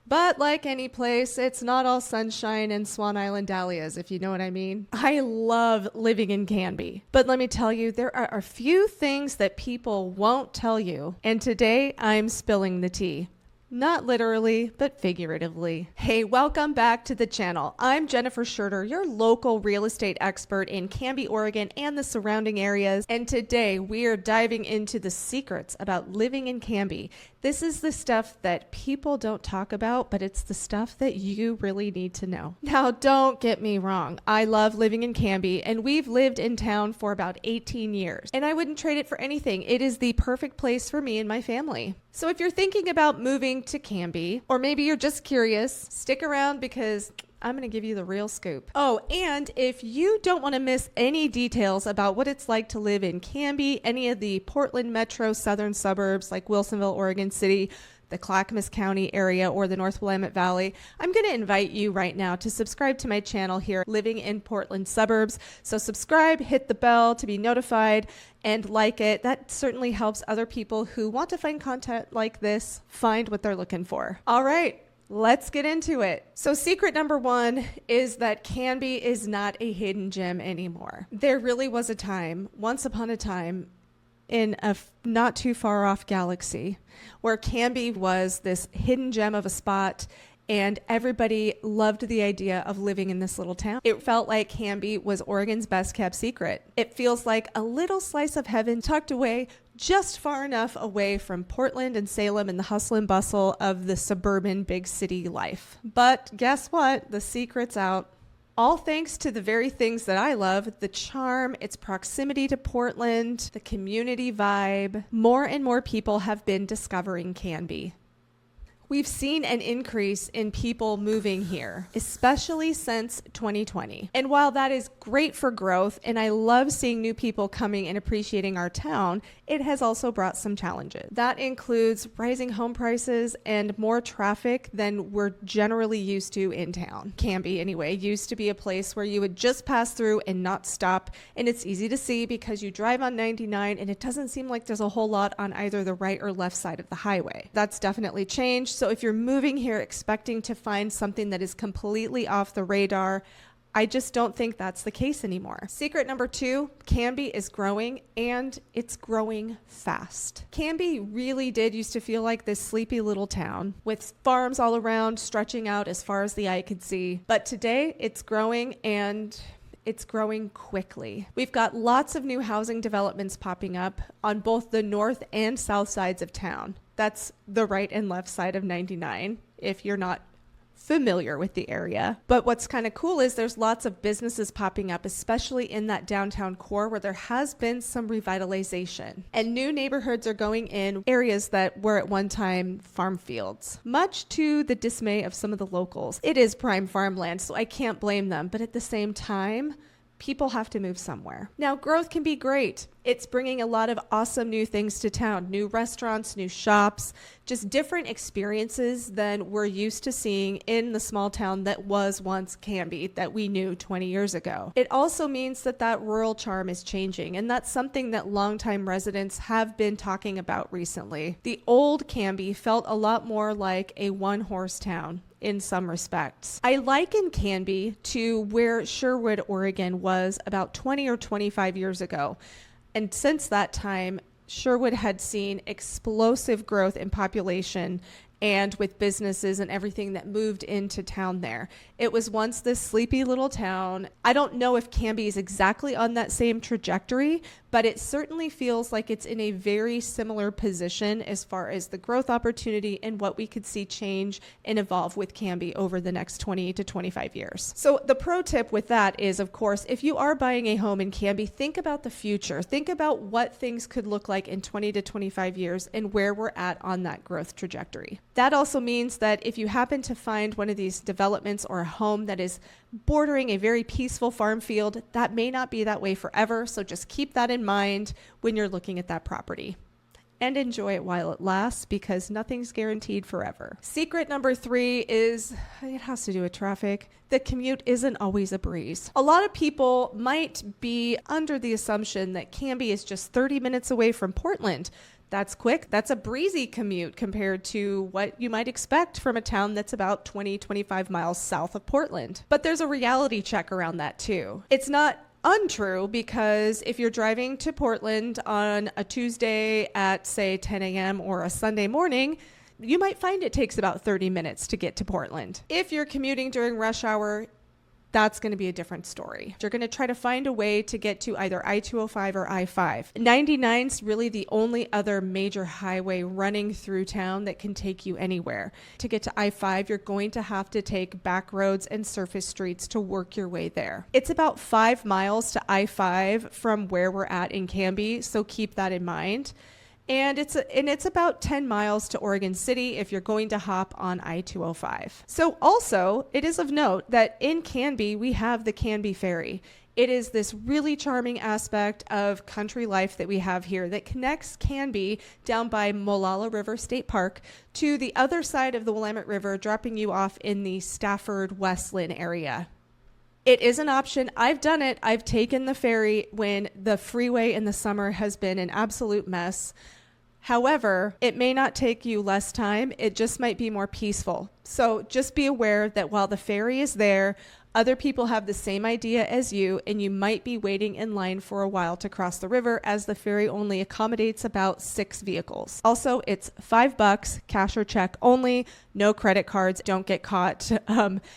But like any place, it's not all sunshine and Swan Island dahlias, if you know what I mean. I love living in Canby, but let me tell you, there are a few things that people won't tell you, and today I'm spilling the tea. Not literally, but figuratively. Hey, welcome back to the channel. I'm Jennifer Schurter, your local real estate expert in Canby, Oregon and the surrounding areas. And today we are diving into the secrets about living in Canby. This is the stuff that people don't talk about, but it's the stuff that you really need to know. Now, don't get me wrong. I love living in Canby, and we've lived in town for about 18 years, and I wouldn't trade it for anything. It is the perfect place for me and my family. So if you're thinking about moving to Canby, or maybe you're just curious, stick around because I'm going to give you the real scoop. Oh, and if you don't want to miss any details about what it's like to live in Canby, any of the Portland metro southern suburbs like Wilsonville, Oregon City, the Clackamas County area, or the North Willamette Valley, I'm going to invite you right now to subscribe to my channel here, Living in Portland Suburbs. So subscribe, hit the bell to be notified, and like it. That certainly helps other people who want to find content like this find what they're looking for. All right. Let's get into it. So secret number one is that Canby is not a hidden gem anymore. There really was a time, once upon a time, in a not too far off galaxy, where Canby was this hidden gem of a spot, and everybody loved the idea of living in this little town. It felt like Canby was Oregon's best kept secret. It feels like a little slice of heaven tucked away just far enough away from Portland and Salem and the hustle and bustle of the suburban big city life. But guess what? The secret's out. All thanks to the very things that I love, the charm, its proximity to Portland, the community vibe. More and more people have been discovering Canby. We've seen an increase in people moving here, especially since 2020. And while that is great for growth, and I love seeing new people coming and appreciating our town, it has also brought some challenges. That includes rising home prices and more traffic than we're generally used to in town. Canby, anyway, used to be a place where you would just pass through and not stop. And it's easy to see because you drive on 99 and it doesn't seem like there's a whole lot on either the right or left side of the highway. That's definitely changed. So if you're moving here expecting to find something that is completely off the radar, I just don't think that's the case anymore. Secret number two, Canby is growing, and it's growing fast. Canby really did used to feel like this sleepy little town with farms all around stretching out as far as the eye could see. But today it's growing, and it's growing quickly. We've got lots of new housing developments popping up on both the north and south sides of town. That's the right and left side of 99, if you're not familiar with the area. But what's kind of cool is there's lots of businesses popping up, especially in that downtown core where there has been some revitalization. And new neighborhoods are going in areas that were at one time farm fields, much to the dismay of some of the locals. It is prime farmland, so I can't blame them. But at the same time, people have to move somewhere. Now, growth can be great. It's bringing a lot of awesome new things to town, new restaurants, new shops, just different experiences than we're used to seeing in the small town that was once Canby, that we knew 20 years ago. It also means that that rural charm is changing, and that's something that longtime residents have been talking about recently. The old Canby felt a lot more like a one-horse town in some respects. I liken Canby to where Sherwood, Oregon was about 20 or 25 years ago. And since that time, Sherwood had seen explosive growth in population and with businesses and everything that moved into town there. It was once this sleepy little town. I don't know if Canby is exactly on that same trajectory, but it certainly feels like it's in a very similar position as far as the growth opportunity and what we could see change and evolve with Canby over the next 20 to 25 years. So the pro tip with that is, of course, if you are buying a home in Canby, think about the future. Think about what things could look like in 20 to 25 years and where we're at on that growth trajectory. That also means that if you happen to find one of these developments or a home that is bordering a very peaceful farm field, that may not be that way forever. So just keep that in mind when you're looking at that property. And enjoy it while it lasts, because nothing's guaranteed forever. Secret number 3 is, it has to do with traffic. The commute isn't always a breeze. A lot of people might be under the assumption that Canby is just 30 minutes away from Portland. That's quick. That's a breezy commute compared to what you might expect from a town that's about 20-25 miles south of Portland. But there's a reality check around that too. It's not untrue, because if you're driving to Portland on a Tuesday at, say, 10 a.m. or a Sunday morning, you might find it takes about 30 minutes to get to Portland. If you're commuting during rush hour, that's going to be a different story. You're going to try to find a way to get to either I-205 or I-5. 99 is really the only other major highway running through town that can take you anywhere. To get to I-5, you're going to have to take back roads and surface streets to work your way there. It's about 5 miles to I-5 from where we're at in Canby, so keep that in mind. And it's about 10 miles to Oregon City if you're going to hop on I-205. So also, it is of note that in Canby, we have the Canby Ferry. It is this really charming aspect of country life that we have here that connects Canby down by Molalla River State Park to the other side of the Willamette River, dropping you off in the Stafford-Westland area. It is an option. I've done it. I've taken the ferry when the freeway in the summer has been an absolute mess. However, it may not take you less time. It just might be more peaceful. So just be aware that while the ferry is there, other people have the same idea as you, and you might be waiting in line for a while to cross the river, as the ferry only accommodates about 6 vehicles. Also, it's $5, cash or check only, no credit cards. Don't get caught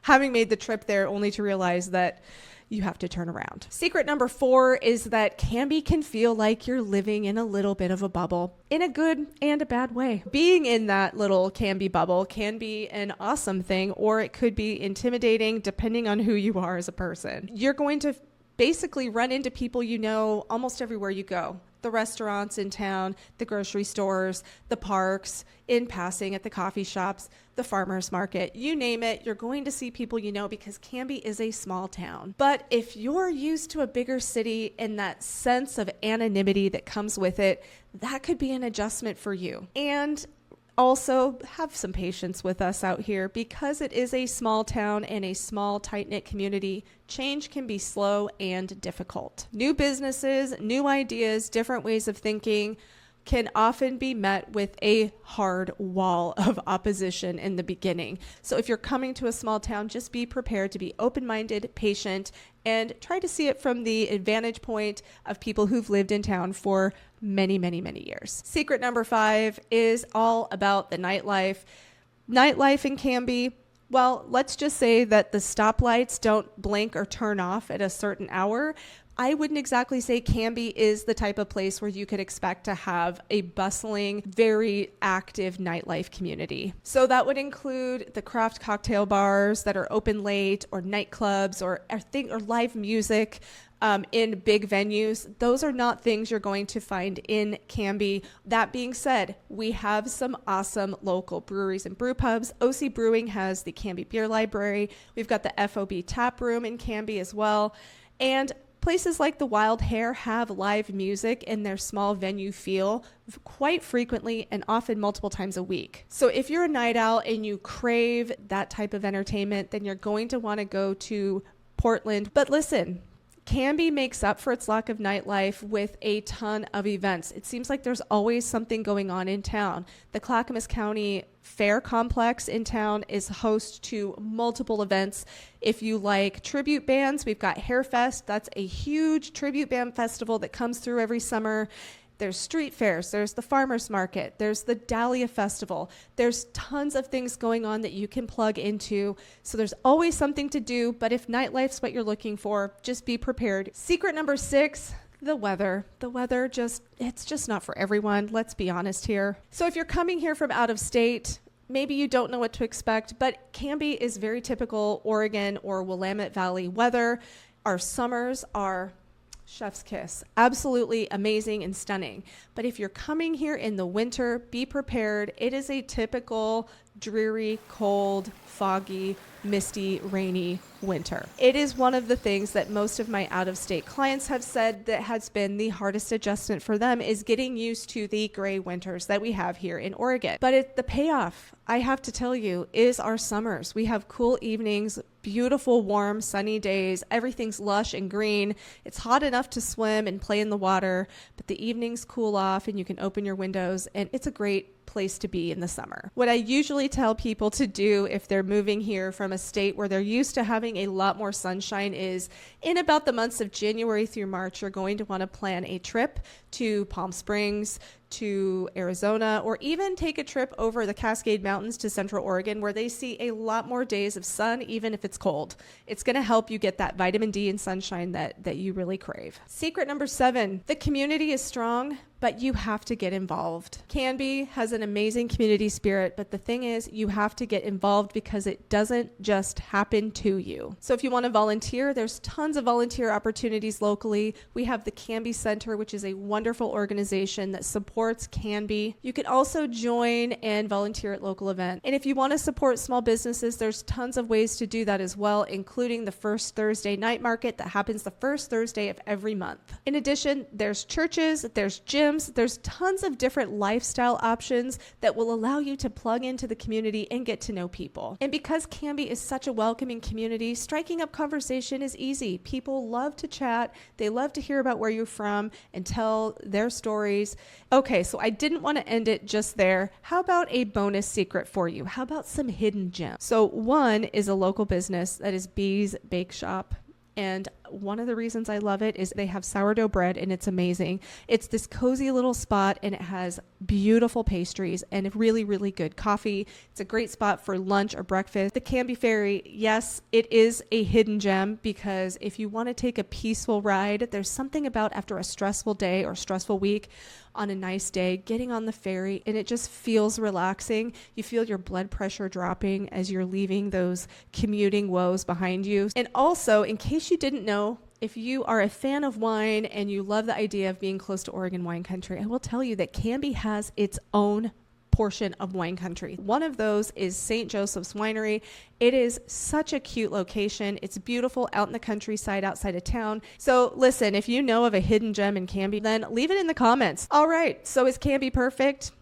having made the trip there only to realize that you have to turn around. Secret number 4 is that Canby can feel like you're living in a little bit of a bubble, in a good and a bad way. Being in that little Canby bubble can be an awesome thing, or it could be intimidating depending on who you are as a person. You're going to basically run into people you know almost everywhere you go. The restaurants in town, the grocery stores, the parks, in passing at the coffee shops, the farmers market, you name it, you're going to see people you know, because Canby is a small town. But if you're used to a bigger city and that sense of anonymity that comes with it, that could be an adjustment for you. And also, have some patience with us out here, because it is a small town and a small, tight-knit community. Change can be slow and difficult. New businesses, new ideas, different ways of thinking can often be met with a hard wall of opposition in the beginning. So if you're coming to a small town, just be prepared to be open-minded, patient, and try to see it from the advantage point of people who've lived in town for many, many, many years. Secret number 5 is all about the nightlife. Nightlife in Canby, well, let's just say that the stoplights don't blink or turn off at a certain hour. I wouldn't exactly say Canby is the type of place where you could expect to have a bustling, very active nightlife community. So that would include the craft cocktail bars that are open late, or nightclubs, or live music in big venues. Those are not things you're going to find in Canby. That being said, we have some awesome local breweries and brew pubs. OC Brewing has the Canby Beer Library. We've got the FOB Tap Room in Canby as well. And places like the Wild Hare have live music in their small venue feel quite frequently, and often multiple times a week. So if you're a night owl and you crave that type of entertainment, then you're going to want to go to Portland. But listen, Canby makes up for its lack of nightlife with a ton of events. It seems like there's always something going on in town. The Clackamas County Fair Complex in town is host to multiple events. If you like tribute bands, we've got Hairfest. That's a huge tribute band festival that comes through every summer. There's street fairs, there's the farmers market, there's the Dahlia Festival. There's tons of things going on that you can plug into. So there's always something to do, but if nightlife's what you're looking for, just be prepared. Secret number 6, the weather. The weather it's just not for everyone. Let's be honest here. So if you're coming here from out of state, maybe you don't know what to expect, but Canby is very typical Oregon or Willamette Valley weather. Our summers are chef's kiss. Absolutely amazing and stunning. But if you're coming here in the winter, be prepared. It is a typical dreary, cold, foggy misty, rainy winter. It is one of the things that most of my out-of-state clients have said that has been the hardest adjustment for them is getting used to the gray winters that we have here in Oregon. But the payoff, I have to tell you, is our summers. We have cool evenings, beautiful, warm, sunny days. Everything's lush and green. It's hot enough to swim and play in the water, but the evenings cool off and you can open your windows, and it's a great place to be in the summer. What I usually tell people to do if they're moving here from a state where they're used to having a lot more sunshine is in about the months of January through March, you're going to want to plan a trip to Palm Springs, to Arizona, or even take a trip over the Cascade Mountains to Central Oregon where they see a lot more days of sun, even if it's cold. It's going to help you get that vitamin D and sunshine that you really crave. Secret number 7, the community is strong, but you have to get involved. Canby has an amazing community spirit, but the thing is, you have to get involved because it doesn't just happen to you. So if you want to volunteer, there's tons of volunteer opportunities locally. We have the Canby Center, which is a wonderful organization that supports Canby. You can also join and volunteer at local events. And if you want to support small businesses, there's tons of ways to do that as well, including the first Thursday night market that happens the first Thursday of every month. In addition, there's churches, there's gyms, there's tons of different lifestyle options that will allow you to plug into the community and get to know people. And because Canby is such a welcoming community, striking up conversation is easy. People love to chat. They love to hear about where you're from and tell their stories. Okay, so I didn't want to end it just there. How about a bonus secret for you? How about some hidden gems? So one is a local business that is Bee's Bake Shop. And one of the reasons I love it is they have sourdough bread and it's amazing. It's this cozy little spot and it has beautiful pastries and really, really good coffee. It's a great spot for lunch or breakfast. The Canby Ferry, yes, it is a hidden gem because if you want to take a peaceful ride, there's something about after a stressful day or stressful week on a nice day, getting on the ferry, and it just feels relaxing. You feel your blood pressure dropping as you're leaving those commuting woes behind you. And also, in case you didn't know, if you are a fan of wine and you love the idea of being close to Oregon wine country, I will tell you that Canby has its own portion of wine country. One of those is St. Joseph's Winery. It is such a cute location. It's beautiful out in the countryside outside of town. So listen, if you know of a hidden gem in Canby, then leave it in the comments. All right, so is Canby perfect?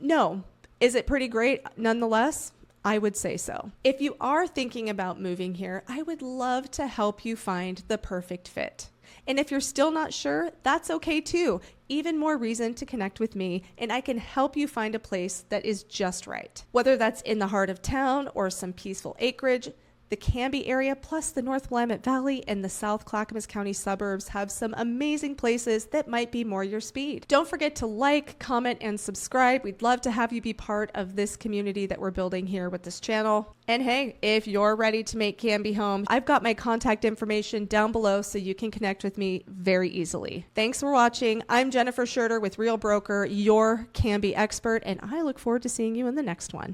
No. Is it pretty great nonetheless? I would say so. If you are thinking about moving here, I would love to help you find the perfect fit. And if you're still not sure, that's okay too. Even more reason to connect with me, and I can help you find a place that is just right. Whether that's in the heart of town or some peaceful acreage, the Canby area plus the North Willamette Valley and the South Clackamas County suburbs have some amazing places that might be more your speed. Don't forget to like, comment, and subscribe. We'd love to have you be part of this community that we're building here with this channel. And hey, if you're ready to make Canby home, I've got my contact information down below so you can connect with me very easily. Thanks for watching. I'm Jennifer Schurter with Real Broker, your Canby expert, and I look forward to seeing you in the next one.